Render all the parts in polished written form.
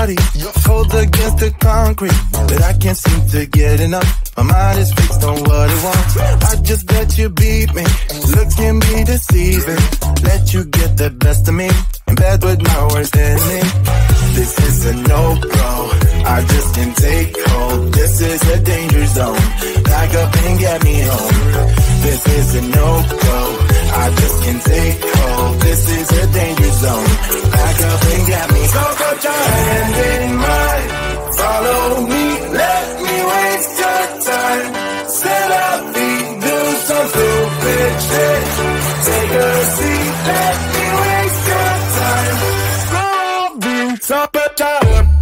body, cold against the concrete, but I can't seem to get enough. My mind is fixed on what it wants. I just let you beat me, look at me deceiving. Let you get the best of me, in bed with my worst enemy. This is a no-go, I just can't take hold. This is a danger zone, back up and get me home. This is a no-go, I just can't take hold. This is a danger zone, back up and get me. So put your hand in mine, follow me, let me waste your time. Set up, do some stupid shit. Take a seat, let me waste your time. So put your hand.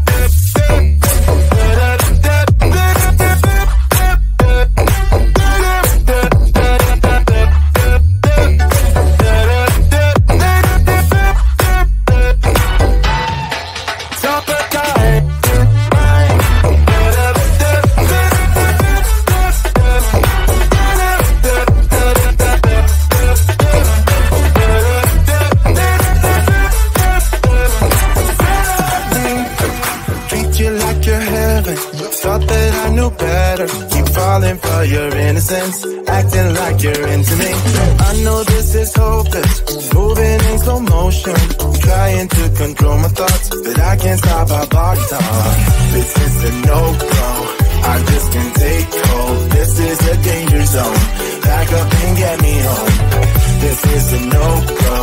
Thought that I knew better. Keep falling for your innocence, acting like you're into me. I know this is hopeless, moving in slow motion, trying to control my thoughts, but I can't stop our body talk. This is a no-go, I just can't take hold. This is a danger zone, back up and get me home. This is a no-go,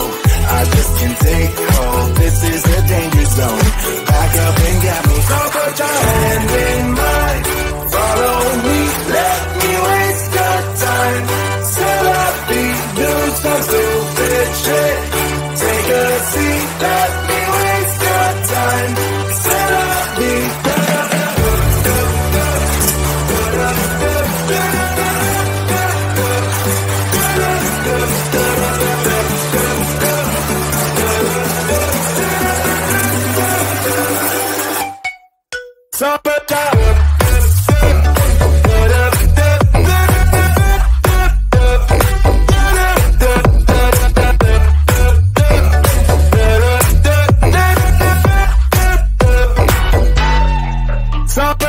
I just can't take hold. This is a danger zone, back up and get me. So put your hand in mine, follow me, let me waste your time. Set up, do some stupid shit. Take a seat, let me waste your time. Set up, Top it down. Top it